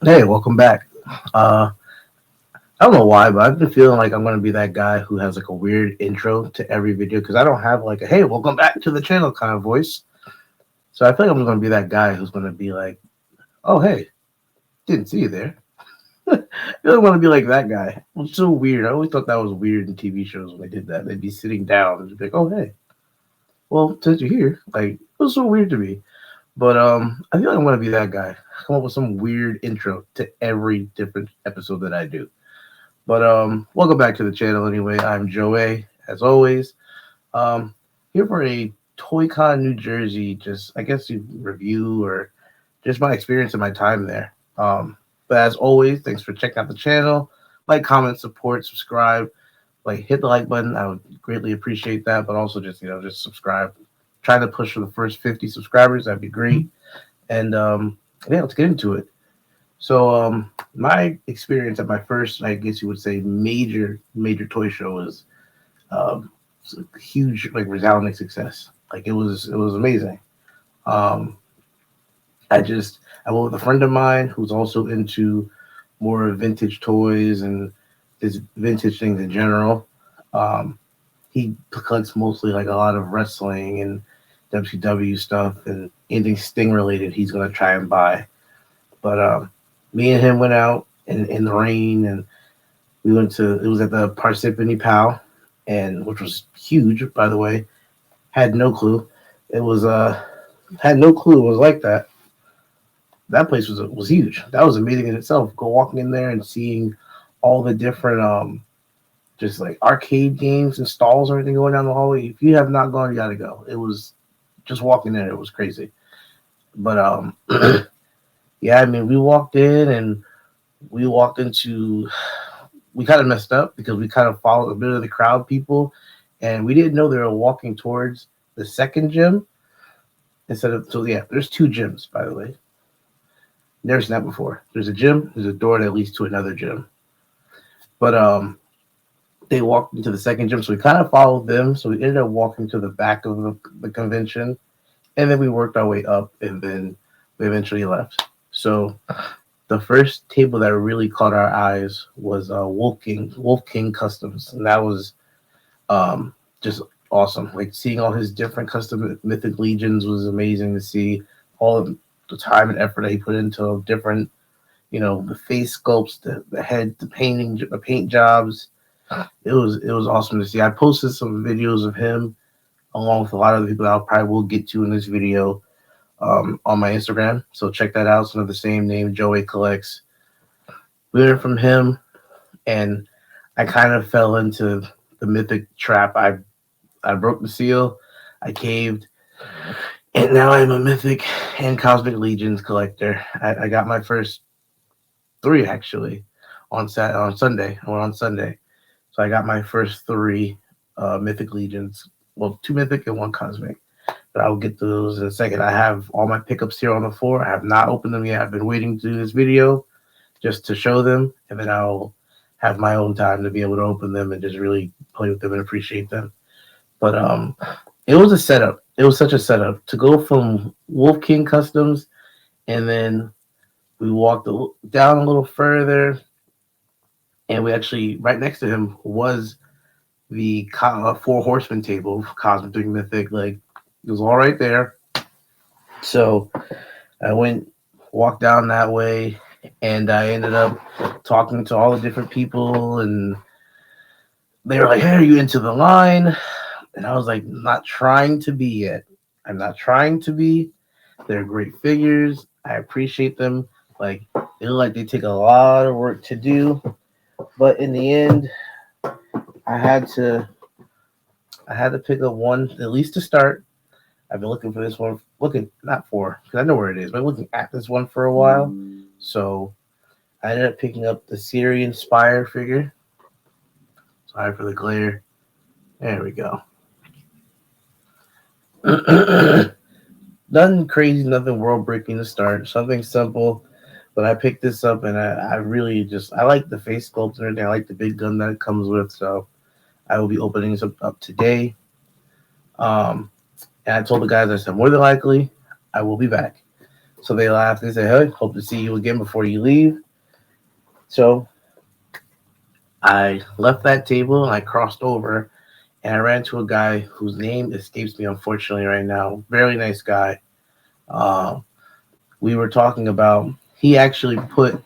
Hey, welcome back. I don't know why, but I've been feeling like I'm gonna be that guy who has like a weird intro to every video because I don't have like a "Hey, welcome back to the channel" kind of voice. So I feel like I'm gonna be that guy who's gonna be like, "Oh, hey, didn't see you there." I don't want to be like that guy. It's so weird. I always thought that was weird in TV shows when they did that. They'd be sitting down and just be like, "Oh, hey, well, since you're here," like it was so weird to me. But I feel like I'm gonna be that guy. Come up with some weird intro to every different episode that I do. But welcome back to the channel anyway. I'm Joey, as always. Um, Here for a ToyCon New Jersey, just I guess you review or just my experience and my time there. But as always, thanks for checking out the channel. Like, comment, support, subscribe. Like, hit the like button. I would greatly appreciate that. But also just just subscribe. Trying to push for the first 50 subscribers. That'd be great. And yeah, let's get into it. So my experience at my first, I guess you would say, major toy show um, was a huge, like, resounding success. Like it was amazing. Um, I went with a friend of mine who's also into more vintage toys and just vintage things in general. Um, he collects mostly like a lot of wrestling and WCW stuff and anything Sting related. He's gonna try and buy. But me and him went out in the rain, and we went to. It was at the Parsippany Pal, and which was huge, by the way. Had no clue. It was had no clue it was like that. That place was huge. That was amazing in itself. Go walking in there and seeing all the different just like arcade games and stalls and everything going down the hallway. If you have not gone, you gotta go. It was just walking there. It was crazy. But yeah, I mean, we walked in and we walked into we kind of messed up because we kind of followed a bit of the crowd people, and we didn't know they were walking towards the second gym instead of. So yeah, there's two gyms, by the way. Never seen that before. There's a gym, there's a door that leads to another gym. But they walked into the second gym, so we kind of followed them. So we ended up walking to the back of the convention, and then we worked our way up, and then we eventually left. So the first table that really caught our eyes was Wolf King Customs, and that was just awesome. Like seeing all his different custom mythic legions was amazing to see. All of the time and effort that he put into different, the face sculpts, the head, the painting, the paint jobs. It was awesome to see. I posted some videos of him along with a lot of the people that I probably will get to in this video on my Instagram. So check that out. It's under the same name, Joey Collects. We learned from him, and I kind of fell into the mythic trap. I broke the seal, I caved, and now I'm a mythic and cosmic legions collector. I got my first three actually on Sunday. I went on Sunday, so I got my first three mythic legions. Well, two mythic and one cosmic. But I will get to those in a second. I have all my pickups here on the floor. I have not opened them yet. I've been waiting to do this video just to show them, and then I'll have my own time to be able to open them and just really play with them and appreciate them. But it was a setup. It was such a setup to go from Wolf King Customs, and then we walked down a little further, and we actually right next to him was the Four Horsemen table, Cosmic Three Mythic. Like it was all right there. So I walked down that way, and I ended up talking to all the different people, and they were like, "Hey, are you into the line?" And I was like, "Not trying to be yet. I'm not trying to be. They're great figures. I appreciate them. Like they look like they take a lot of work to do, but in the end, I had to I had to pick up one at least to start. I've been looking for this one, looking not for because I know where it is, but looking at this one for a while. So I ended up picking up the Syrian Spire figure. Sorry for the glare. There we go. Nothing crazy, nothing world breaking to start. Something simple. But I picked this up, and I really I like the face sculpt and everything. I like the big gun that it comes with. So I will be opening this up today. And I told the guys, I said, more than likely, I will be back. So they laughed. They said, "Hey, hope to see you again before you leave." So I left that table and I crossed over and I ran to a guy whose name escapes me unfortunately right now. Very nice guy. Um, we were talking about he actually put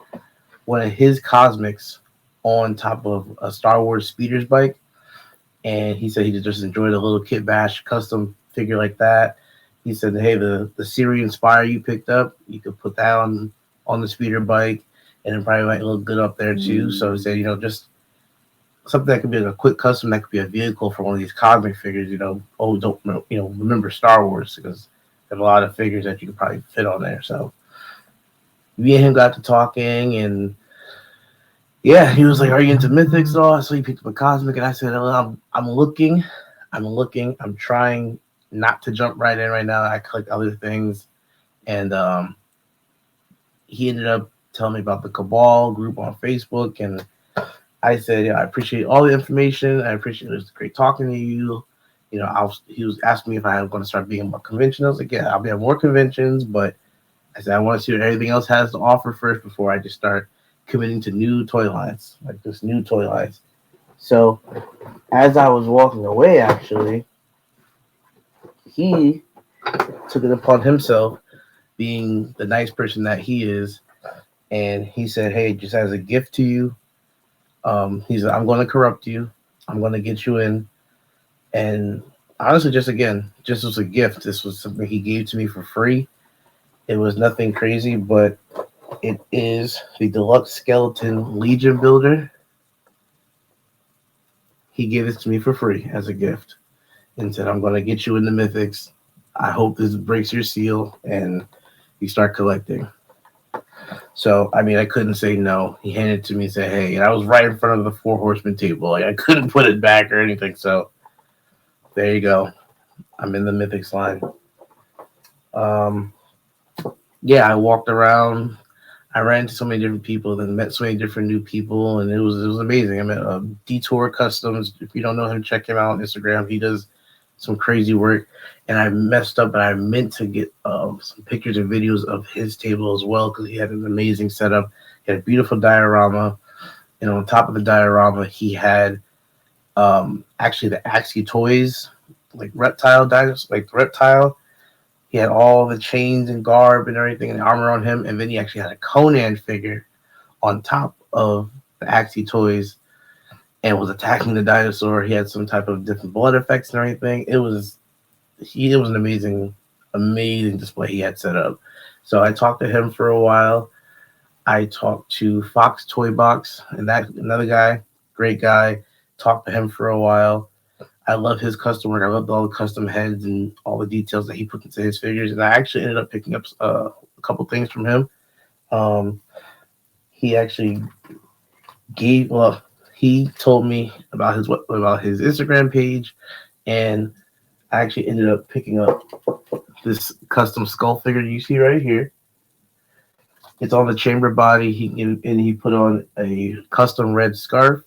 one of his cosmics on top of a Star Wars speeder's bike, and he said he just enjoyed a little kit bash custom figure like that. He said, "Hey, the Syrian Spire you picked up, you could put that on the speeder bike, and it probably might look good up there too." So he said, just something that could be like a quick custom that could be a vehicle for one of these cosmic figures. Oh, don't remember Star Wars because there's a lot of figures that you could probably fit on there. So me and him got to talking, and yeah, he was like, "Are you into mythics at all?" So he picked up a cosmic, and I said, "Well, I'm looking, I'm trying not to jump right in right now. I collect other things," and he ended up telling me about the Cabal group on Facebook, and I said, "Yeah, I appreciate all the information. I appreciate it. It was great talking to you." He was asking me if I was going to start being more conventions. I was like, "Yeah, I'll be at more conventions, but I said I want to see what everything else has to offer first before I just start committing to new toy lines, like this new toy lines." So as I was walking away, actually, he took it upon himself, being the nice person that he is, and he said, "Hey, just as a gift to you, he said, I'm going to corrupt you. I'm going to get you in." And honestly, just as a gift, this was something he gave to me for free. It was nothing crazy, but it is the deluxe skeleton Legion builder. He gave this to me for free as a gift and said, "I'm going to get you into mythics. I hope this breaks your seal and you start collecting." So, I mean, I couldn't say no. He handed it to me and said, "Hey," and I was right in front of the Four Horsemen table. Like, I couldn't put it back or anything. So, there you go. I'm in the mythics line. Um, yeah, I walked around. I ran into so many different people, then met so many different new people, and it was amazing. I met Detour Customs. If you don't know him, check him out on Instagram. He does some crazy work. And I messed up, and I meant to get some pictures and videos of his table as well because he had an amazing setup. He had a beautiful diorama, and on top of the diorama, he had actually the Axie toys, like reptile dinosaurs, like the reptile. He had all the chains and garb and everything and armor on him, and then he actually had a Conan figure on top of the Axie toys and was attacking the dinosaur. He had some type of different blood effects and everything. It was an amazing display he had set up. So I talked to him for a while. I talked to Fox Toy Box, and that another guy, great guy. Talked to him for a while. I love his custom work. I loved all the custom heads and all the details that he put into his figures. And I actually ended up picking up a couple things from him. Um, he actually he told me about his Instagram page, and I actually ended up picking up this custom skull figure you see right here. It's on the chamber body. He put on a custom red scarf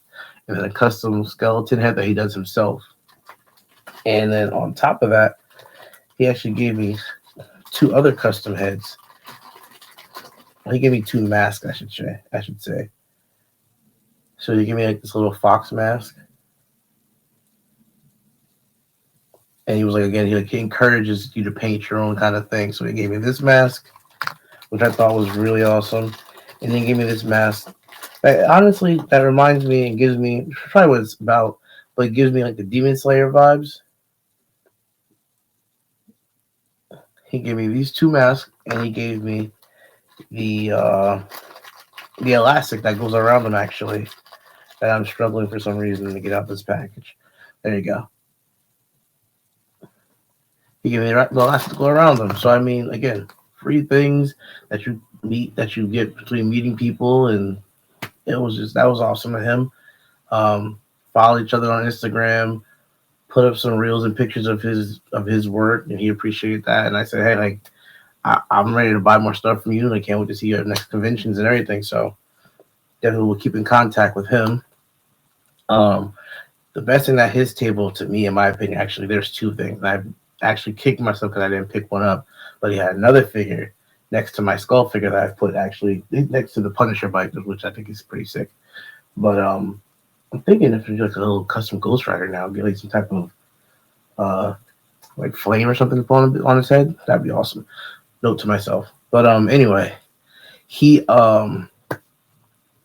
and then a custom skeleton head that he does himself. And then on top of that, he actually gave me two other custom heads. He gave me two masks, I should say. So he gave me like this little fox mask. And he was like, again, he encourages you to paint your own kind of thing. So he gave me this mask, which I thought was really awesome. And then he gave me this mask. Honestly, that reminds me and gives me probably what it's about, but it gives me like the Demon Slayer vibes. He gave me these two masks, and he gave me the elastic that goes around them. Actually, that I'm struggling for some reason to get out this package. There you go. He gave me the elastic to go around them. So I mean, again, free things that you get between meeting people, and that was awesome of him. Follow each other on Instagram, put up some reels and pictures of his work, and he appreciated that. And I said, "Hey, like I'm ready to buy more stuff from you, and I can't wait to see you at next conventions and everything." So definitely we'll keep in contact with him. The best thing at his table, to me, in my opinion, actually, there's two things. And I actually kicked myself because I didn't pick one up, but he had another figure, next to my skull figure that I've put actually next to the Punisher bike, which I think is pretty sick. But I'm thinking if there's like a little custom Ghost Rider now, get like some type of uh like flame or something on his head. That'd be awesome. Note to myself. But anyway, he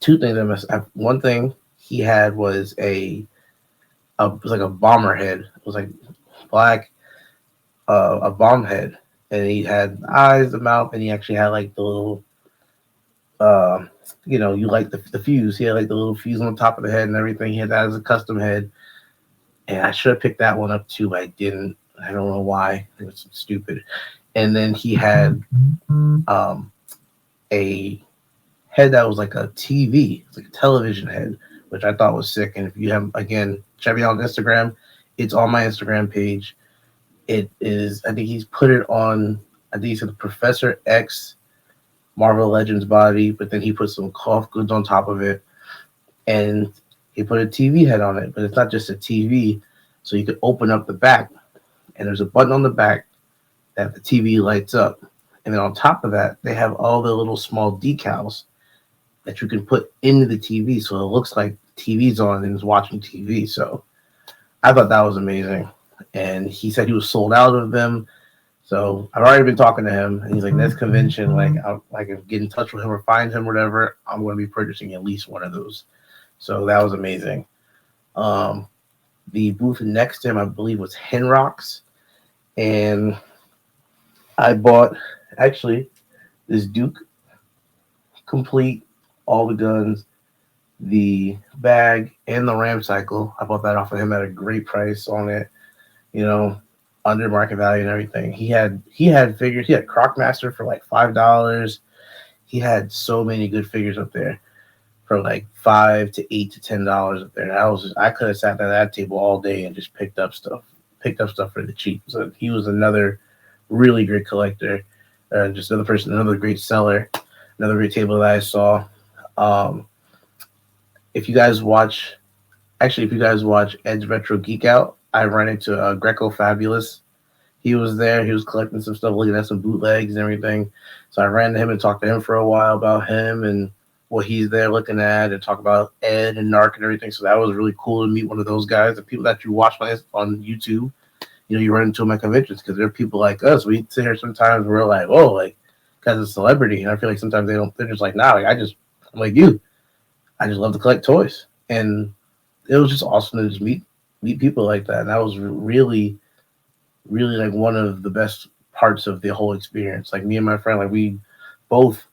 two things. One thing he had was it was like a bomber head. It was like black, a bomb head, and he had eyes, the mouth, and he actually had like the little, uh, you like the fuse. He had like the little fuse on the top of the head and everything. He had that as a custom head, and I should have picked that one up too, but I didn't. I don't know why. It was stupid. And then he had a head that was like a TV, it's like a television head, which I thought was sick. And if you have, again, check me out on Instagram. It's on my Instagram page. It is, I think he's put it on, I think he said Professor X Marvel Legends body, but then he put some cloth goods on top of it. And he put a TV head on it, but it's not just a TV. So you could open up the back, and there's a button on the back that the TV lights up. And then on top of that, they have all the little small decals that you can put into the TV, so it looks like TV's on and is watching TV. So I thought that was amazing. And he said he was sold out of them. So I've already been talking to him, and he's like, next convention, I'll get in touch with him or find him or whatever, I'm going to be purchasing at least one of those. So that was amazing. The booth next to him, I believe, was Henrock's, and I bought actually this Duke complete, all the guns, the bag, and the Ram cycle. I bought that off of him at a great price on it, under market value and everything. He had figures. He had Crocmaster for like $5. He had so many good figures up there for like $5 to $8 to $10 up there. And I could have sat at that table all day and just picked up stuff for the cheap. So he was another really great collector, just another person, another great seller, another great table that I saw. If you guys watch Ed's Retro Geek Out, I ran into Greco Fabulous. He was there. He was collecting some stuff, looking at some bootlegs and everything. So I ran to him and talked to him for a while about him and what he's there looking at, and talk about Ed and Narc and everything. So that was really cool to meet one of those guys. The people that you watch on YouTube, you run into them at conventions, because there are people like us. We sit here sometimes and we're like, oh, like, because it's a celebrity. And I feel like sometimes they're just like, nah, like, I'm like you. I just love to collect toys. And it was just awesome to just meet people like that. And that was really, really like one of the best parts of the whole experience. Like, me and my friend, like, we both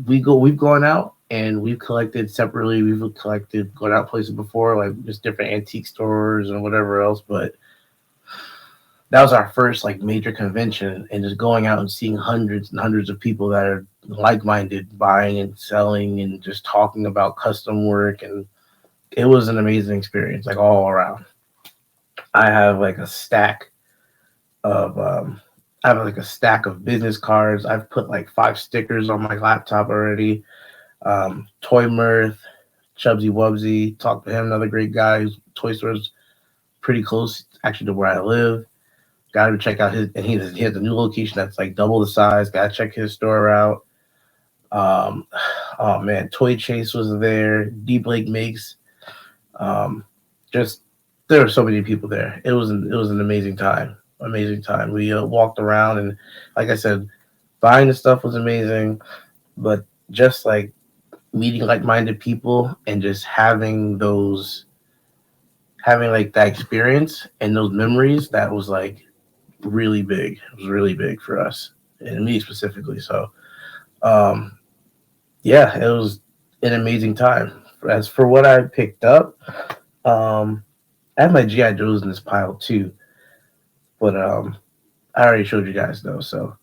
we've gone out and we've collected separately. We've collected going out places before, like just different antique stores and whatever else. But that was our first like major convention, and just going out and seeing hundreds and hundreds of people that are like-minded, buying and selling and just talking about custom work. And it was an amazing experience, like all around. I have like a stack of business cards. I've put like 5 stickers on my laptop already. Toy Mirth, Chubsy Wubsy, talked to him, another great guy whose toy store's pretty close actually to where I live. Got to check out his, and he has a new location that's like double the size. Got to check his store out. Oh man, Toy Chase was there. D Blake Makes. Just there were so many people there. It was an amazing time. Amazing time. We walked around, and like I said, buying the stuff was amazing, but just like meeting like-minded people and just having like that experience and those memories, that was like really big. It was really big for us and me specifically. So yeah, it was an amazing time. As for what I picked up, I have my GI Joes in this pile too, but I already showed you guys though. So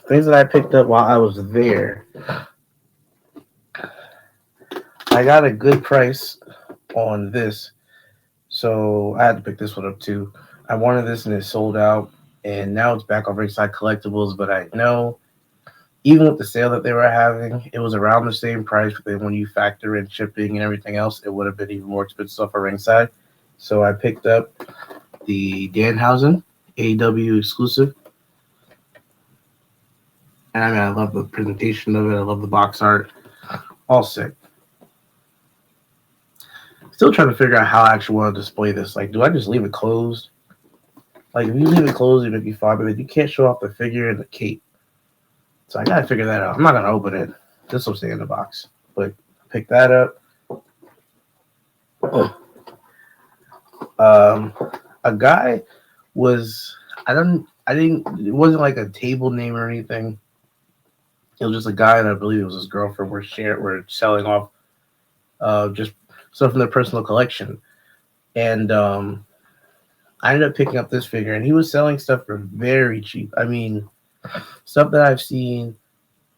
things that I picked up while I was there, I got a good price on this, so I had to pick this one up too. I wanted this and it sold out, and now it's back on Ringside Collectibles. But I know even with the sale that they were having, it was around the same price. But then when you factor in shipping and everything else, it would have been even more expensive for Ringside. So I picked up the Danhausen AEW exclusive. And I mean, I love the presentation of it. I love the box art. All sick. Still trying to figure out how I actually want to display this. Like, do I just leave it closed? Like, if you leave it closed, it would be fine, but you can't show off the figure and the cape. So I gotta figure that out. I'm not gonna open it. This will stay in the box. But pick that up. Um, a guy was I didn't it wasn't like a table name or anything. It was just a guy and I believe it was his girlfriend were selling off just stuff from their personal collection. And I ended up picking up this figure and he was selling stuff for very cheap. I mean, stuff that I've seen,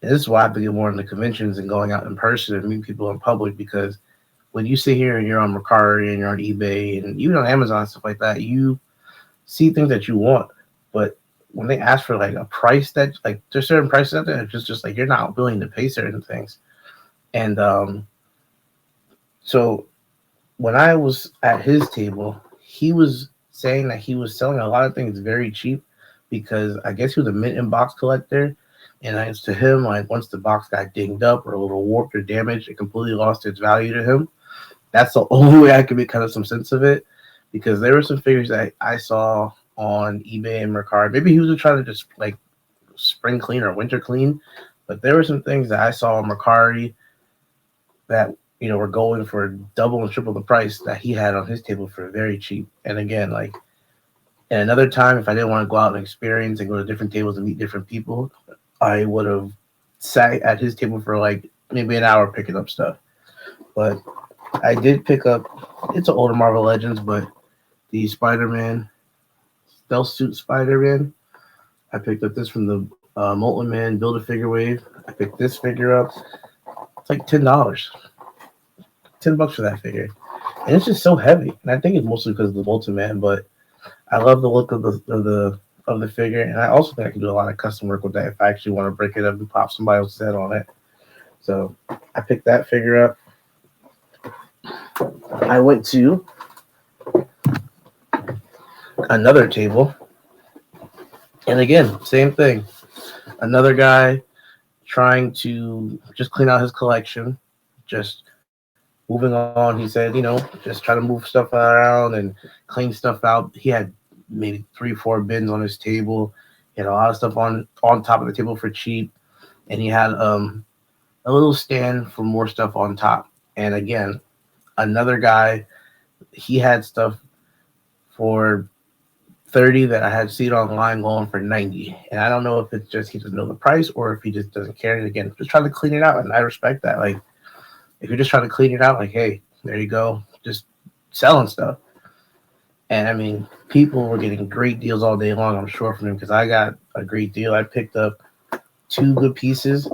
and this is why I have to get more into conventions and going out in person and meet people in public because when you sit here and you're on Mercari and you're on eBay and even on Amazon and stuff like that, you see things that you want, but when they ask for like a price that like there's certain prices out there, it's just like you're not willing to pay certain things. And so when I was at his table, he was saying that he was selling a lot of things very cheap because I guess he was a mint in box collector. And as to him, like once the box got dinged up or a little warped or damaged, it completely lost its value to him. That's the only way I could make kind of some sense of it because there were some figures that I saw on eBay and Mercari. Maybe he was trying to just like spring clean or winter clean, but there were some things that I saw on Mercari that were going for double and triple the price that he had on his table for very cheap. And again, like at another time, if I didn't want to go out and experience and go to different tables and meet different people, I would have sat at his table for like maybe an hour picking up stuff. But I did pick up. It's an older Marvel Legends, but the Spider-Man stealth suit Spider-Man. I picked up this from the Molten Man Build a Figure Wave. I picked this figure up. It's like $10, $10 for that figure, and it's just so heavy. And I think it's mostly because of the Molten Man, but I love the look of the figure, and I also think I can do a lot of custom work with that if I actually want to break it up and pop somebody else's head on it. So I picked that figure up. I went to another table, and again, same thing. Another guy trying to just clean out his collection, just moving on. He said, just try to move stuff around and clean stuff out. He had maybe 3, 4 bins on his table. He had a lot of stuff on top of the table for cheap, and he had a little stand for more stuff on top. And again, another guy, he had stuff for 30 that I had seen online going for 90. And I don't know if it's just he doesn't know the price or if he just doesn't care. And again, just trying to clean it out. And I respect that. Like, if you're just trying to clean it out, like, hey, there you go, just selling stuff. And I mean, people were getting great deals all day long, I'm sure, from him because I got a great deal. I picked up 2 good pieces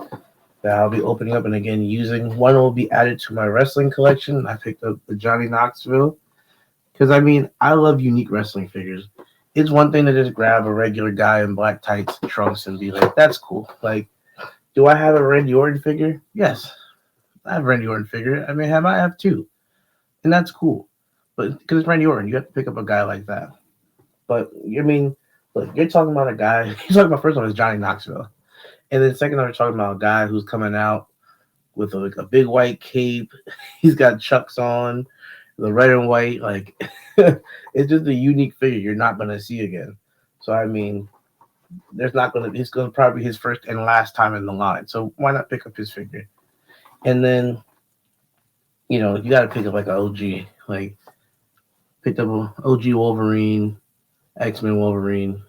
that I'll be opening up and again using. One will be added to my wrestling collection. I picked up the Johnny Knoxville because I mean, I love unique wrestling figures. It's one thing to just grab a regular guy in black tights and trunks and be like, that's cool. Like, do I have a Randy Orton figure? Yes, I have a Randy Orton figure. I mean, I have 2, and that's cool. But because it's Randy Orton, you have to pick up a guy like that. But I mean, look, you're talking about a guy. You're talking about first one is Johnny Knoxville, and then second, we're talking about a guy who's coming out with a big white cape. He's got chucks on, the red and white. Like, it's just a unique figure you're not going to see again. So, I mean, it's going to probably be his first and last time in the line. So, why not pick up his figure? And then, you got to pick up like an OG. Like, picked up an OG Wolverine, X-Men Wolverine.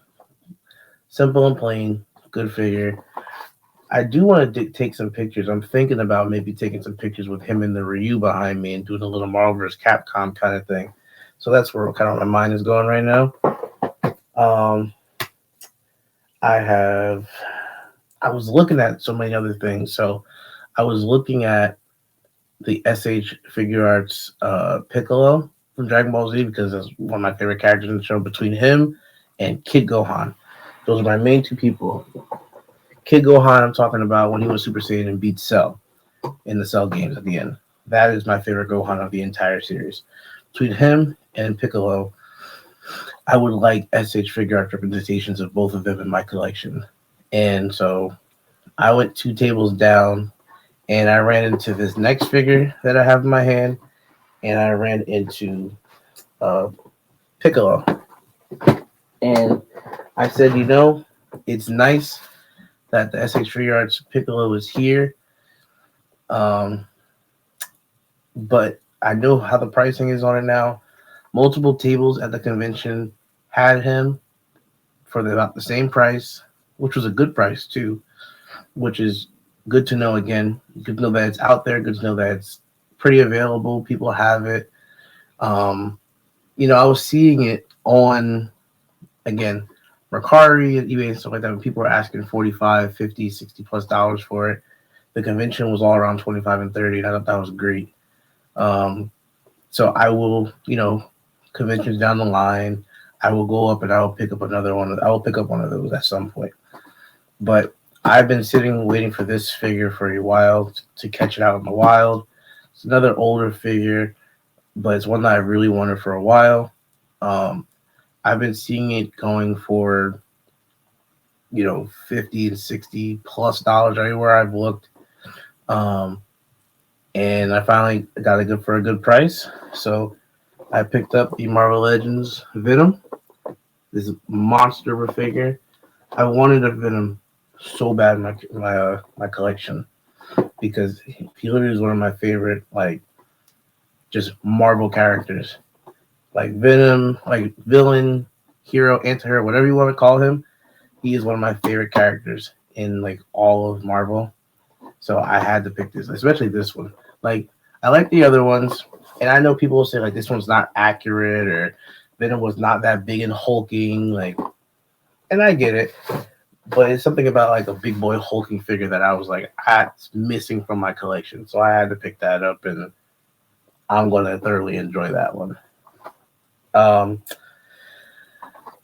Simple and plain, good figure. I do want to take some pictures. I'm thinking about maybe taking some pictures with him in the Ryu behind me and doing a little Marvel vs. Capcom kind of thing. So that's where kind of my mind is going right now. I was looking at so many other things. So I was looking at the SH Figure Arts Piccolo from Dragon Ball Z because that's one of my favorite characters in the show. Between him and Kid Gohan, those are my main 2 people. Kid Gohan, I'm talking about when he was Super Saiyan and beat Cell in the Cell games at the end. That is my favorite Gohan of the entire series. Between him and Piccolo, I would like SH Figure Art representations of both of them in my collection. And so I went 2 tables down, and I ran into this next figure that I have in my hand, and I ran into uh, Piccolo. And I said, it's nice that the SX Free Arts Piccolo is here, um, but I know how the pricing is on it now. Multiple tables at the convention had him for about the same price, which was a good price too, which is good to know. Again, good to know that it's out there, good to know that it's pretty available. People have it. Um, I was seeing it on, again, Mercari and eBay and stuff like that, when people were asking 45, 50, 60 plus dollars for it. The convention was all around 25 and 30, and I thought that was great. So I will, conventions down the line, I will go up and I will pick up another one. I will pick up one of those at some point. But I've been sitting waiting for this figure for a while to catch it out in the wild. It's another older figure, but it's one that I really wanted for a while. I've been seeing it going for, 50 and 60 plus dollars everywhere I've looked. And I finally got it for a good price. So I picked up the Marvel Legends Venom, this monster of a figure. I wanted a Venom so bad in my collection, because he literally is one of my favorite, like, just Marvel characters. Like Venom, like villain, hero, anti-hero, whatever you want to call him. He is one of my favorite characters in, like, all of Marvel. So I had to pick this, especially this one. Like, I like the other ones, and I know people will say, like, this one's not accurate, or Venom was not that big and hulking, like, and I get it. But it's something about, like, a big boy hulking figure that I was like, that's missing from my collection. So I had to pick that up, and I'm going to thoroughly enjoy that one. Now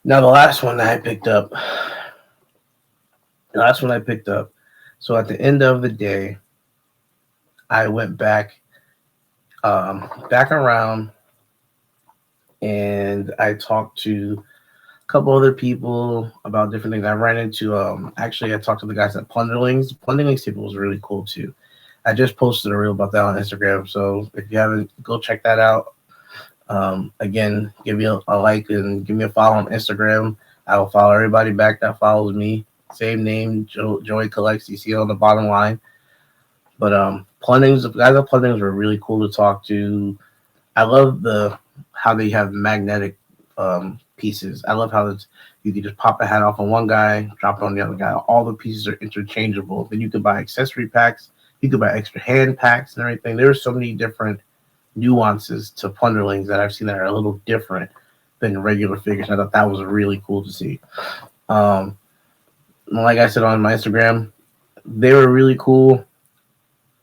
the last one I picked up. So at the end of the day, I went back around, and I talked to a couple other people about different things. I ran into, actually, I talked to the guys at Plunderlings. Plunderlings table was really cool too. I just posted a reel about that on Instagram. So if you haven't, go check that out. Again, give me a like and give me a follow on Instagram. I will follow everybody back that follows me. Same name, Joey Collects. You see it on the bottom line. But Plundings, the guys at Plundings were really cool to talk to. I love how they have magnetic pieces. I love how you can just pop a hat off on one guy, drop it on the other guy. All the pieces are interchangeable. Then you could buy accessory packs. You could buy extra hand packs and everything. There are so many different nuances to Plunderlings that I've seen that are a little different than regular figures. I thought that was really cool to see. Like I said on my Instagram, they were really cool.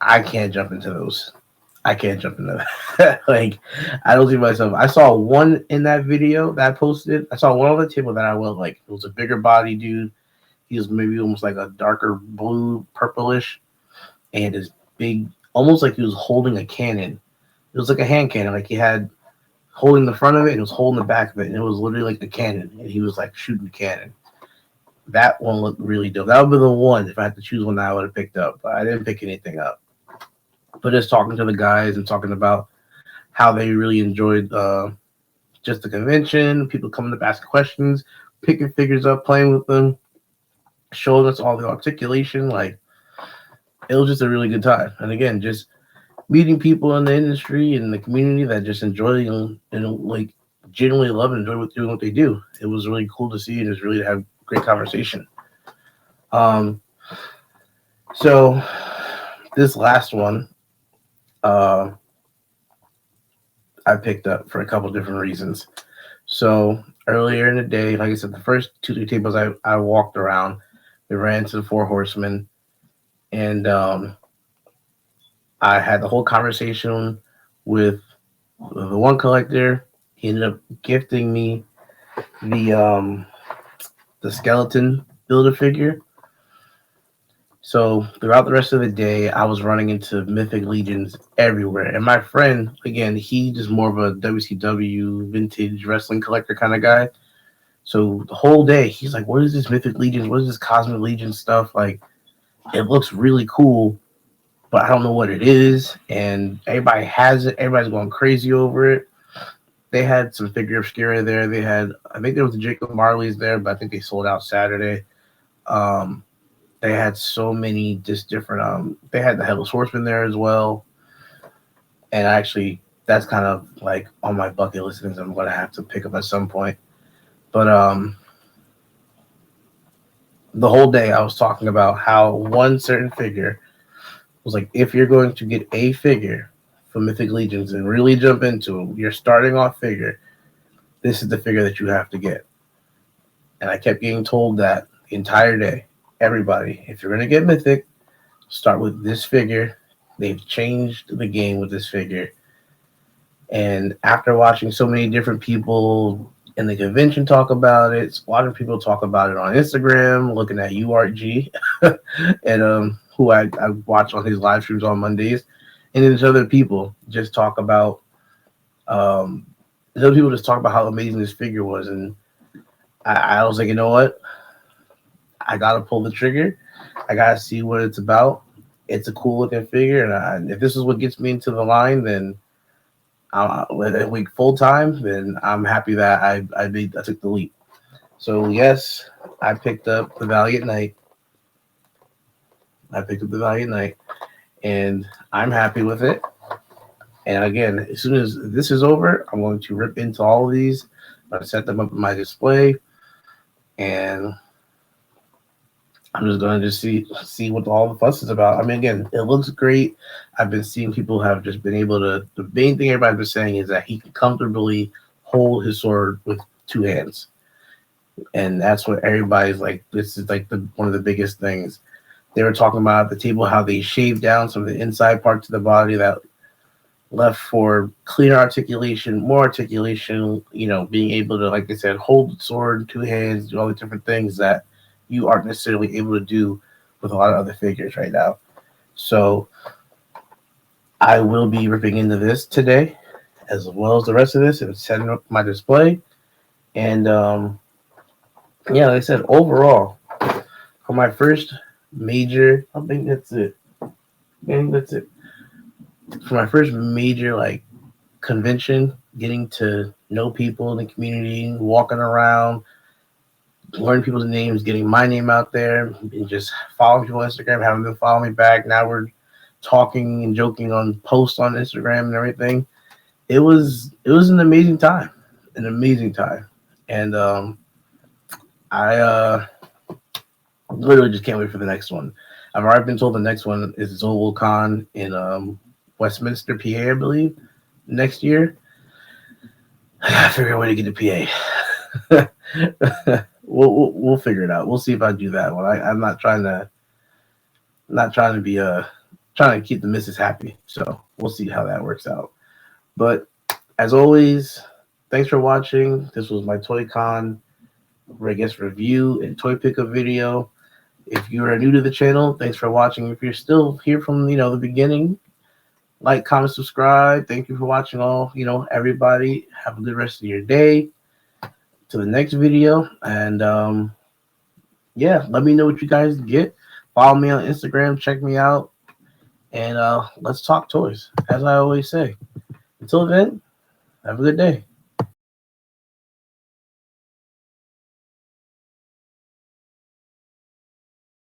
I can't jump into those. I can't jump into that. Like, I don't see myself. I saw one in that video that I posted. I saw one on the table that I will like. It was a bigger body dude. He was maybe almost like a darker blue, purplish, and his big, almost like he was holding a cannon. It was like a hand cannon. Like, he had holding the front of it and it was holding the back of it, and it was literally like a cannon, and he was like shooting the cannon. That one looked really dope. That would be the one if I had to choose one that I would have picked up, but I didn't pick anything up. But just talking to the guys and talking about how they really enjoyed just the convention, people coming to ask questions, picking figures up, playing with them, showing us all the articulation. Like, it was just a really good time. And again, just meeting people in the industry and the community that just enjoy and like genuinely love and enjoy doing what they do. It was really cool to see, and it's really to have great conversation. So this last one, I picked up for a couple different reasons. So earlier in the day, like I said, the first 2-3 tables I walked around, we ran into the Four Horsemen, and I had the whole conversation with the one collector. He ended up gifting me the skeleton Build-A-Figure. So throughout the rest of the day, I was running into Mythic Legions everywhere. And my friend, again, he just more of a WCW vintage wrestling collector kind of guy. So the whole day, he's like, what is this Mythic Legions? What is this Cosmic Legion stuff? Like, It looks really cool, but I don't know what it is. And everybody has it. Everybody's going crazy over it. They had some figure obscura there. They had, I think there was the Jacob Marley's there, but I think they sold out Saturday. Um, they had so many just different. They had the Headless Horseman there as well. And actually, that's kind of like on my bucket list things I'm going to have to pick up at some point. But the whole day I was talking about how one certain figure was like, if you're going to get a figure from Mythic Legions and really jump into it, your starting off figure, this is the figure that you have to get. And I kept getting told that the entire day. Everybody, if you're going to get Mythic, start with this figure. They've changed the game with this figure. And after watching so many different people in the convention talk about it, watching people talk about it on Instagram, looking at URG, and who I watch on his live streams on Mondays, and then there's other people just talk about other people just talk about how amazing this figure was, and I was like, you know what, I gotta pull the trigger. I gotta see what it's about. It's a cool looking figure, and if this is what gets me into the line, then with a week full time, then I'm happy that I took the leap. So yes, I picked up the Valiant Knight. And I'm happy with it. And again, as soon as this is over, I'm going to rip into all of these. I'm going to set them up in my display, and I'm just going to see what all the fuss is about. I mean, again, it looks great. I've been seeing people have just been able to. The main thing everybody's been saying is that he can comfortably hold his sword with two hands, and that's what everybody's like. This is like one of the biggest things. They were talking about at the table how they shaved down some of the inside parts of the body that left for cleaner articulation, more articulation. You know, being able to, like I said, hold the sword in two hands, do all the different things that you aren't necessarily able to do with a lot of other figures right now. So I will be ripping into this today, as well as the rest of this, and setting up my display. And yeah, like I said, overall, for my first major, I think that's it. For my first major like convention, getting to know people in the community, walking around, learning people's names, getting my name out there, and just following people on Instagram, having them follow me back. Now we're talking and joking on posts on Instagram and everything. It was an amazing time, and I literally just can't wait for the next one. I've already been told the next one is ZolCon in Westminster, PA, I believe, next year. I gotta figure out a way to get to PA. We'll figure it out. We'll see if I do that one. I'm not trying to be trying to keep the missus happy. So we'll see how that works out. But as always, thanks for watching. This was my ToyCon, I guess, review and toy pickup video. If you are new to the channel, thanks for watching. If you're still here from the beginning, like, comment, subscribe. Thank you for watching all, everybody. Have a good rest of your day. To the next video. And yeah, let me know what you guys get. Follow me on Instagram, check me out, and let's talk toys, as I always say. Until then, have a good day.